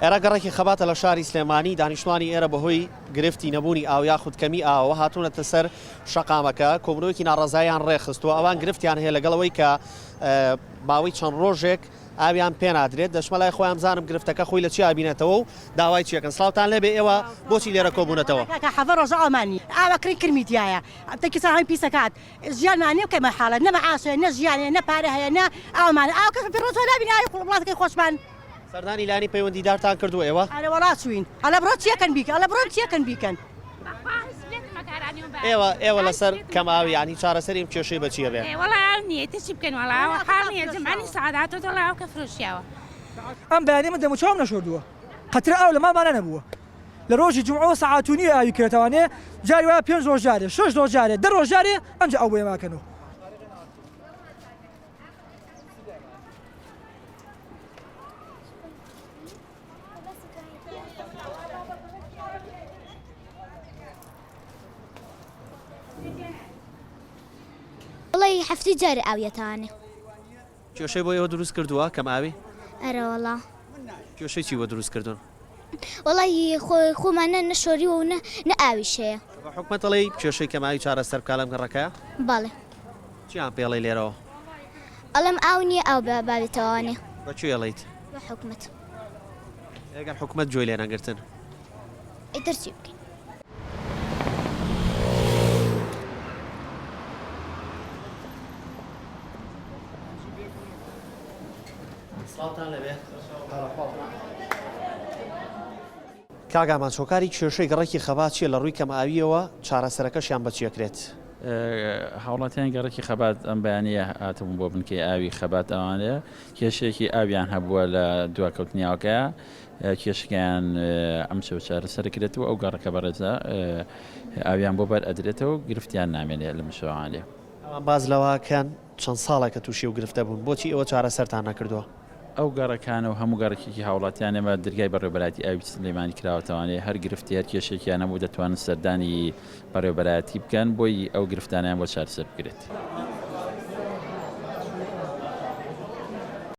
ئێرە گەڕێکی خەباتە لە شاری سلێمانی دانیشتوانی ئێرە بەهۆی گرفتی نەبوونی ئاو یاخود کەمی ئاوە هاتوونەتە سەر شەقامەکە کۆبنەوەیەکی ناڕەزاییان ڕێخستووە ئەوان گرفتیان هەیە لەگەڵەوەی کە باوەی چەند ڕۆژێک ئاویان پێنادرێت دەشمە لای خۆیان بزانم گرفتەکە خۆی لە چی ئابینێتەوە و داوای چیەکەن سلااوتان لێبێ ئێوە بۆچی لێرە کۆبوونەتەوە حەڤە ڕۆژە ئەمانی ئاوەکردی کرمیتیایە تەکی ساهەمی پیسەکات ژیانمانێ بکەمە حاڵە نە مەعاشێ نە ژیانێ نە پارە هەیە نە ئەومان ئاو کەس ڕۆژ نبینی ئاوی وڵاتەکەی خۆشمان سەردانی لانی پەیوەندیدارتان کردو ئێوە ئەرە وڵات چوین ئەلە بڕۆ چیەکەن بیکە ئەلە بڕۆ چیەکەن بیکەن ئێوە لەسەر کەم ئاوی ینی چارەسەریم کێشەی بەچیە بێ وەڵا ئەو نییە تچی بکەن وەڵاوە حاڵنیە جمانی سعاداتۆ دەڵاو کە فرۆشیاوە ئەم بەیانی من دەموچاوم نەشۆردووە قەترە ئەو لە ماڵمانە نەبووە لە ڕۆژی جمعەوە سەعات و نییە ئاوی کرێتەوانێ جاری وایە 5 ڕۆژ جارێ 6 ڕۆژ جارێ 10 ڕۆژ جارێ ئەمجا ئەو بۆ ئێماکەنەوە وڵی هەفتی جارێ ئاویەتانێ کێشەی بۆ ئێوە دروست کردووە کەم ئاوی ئەرەوەڵا کێشەی چی بۆ دروست کردوون وڵی خۆمانە نەشۆریوە و نە ئاویشەیە حکومەتەڵی کێشەی کەماوی چارەسەر بکە لەم گەڕەکەیە بەڵێ چیان پێڵی لێرەوە ئەڵم ئاو نییە ئەو بابێتەوانێ بەکوێ ئەڵیت بە حکومەت ئەگەر حکومەت گوێی لێ نەگرتن ئیتر چی بکەین کاگامان چۆکاری کێشەی گەڕێکی خەبات چیە لە ڕووی کەماویەوە چارەسەرەکەشیان بەچیەکرێت هاوڵاتیان گەڕێکی خەبات ئەم بەیانە هاتبوون بۆ بنکەی ئاوی خەبات ئەوانەیە کێشێکی ئاویان هەبووە لە دواکەوتنیاوەکەیە کێشکیان ئەم شەو چارەسەرکرێتەوە ئەو گەڕەکە بەڕێزە ئاویان بۆ بەر ئەدرێتەوە و گرفتیان نامێنێت لە مشەوانێ باز لەوەکەن چەند ساڵێکە تووشی و گرفتە بوون بۆچی ئەوە چارەسەرتان نەکردووە ئەو گەڕەکانە و هەموو گەڕێکی هاوڵاتیان ئێمە دەرگای بەڕێوەبەراتی ئاوی سلێمانی کراوەتەوانێ هەر گرفتی هەر کێشێکیان نەبوو دەتوانن سەردانی بەڕێوەبەراتی بکەن بۆی ئەو گرفتانیان بۆ چارەسەر بگرێت.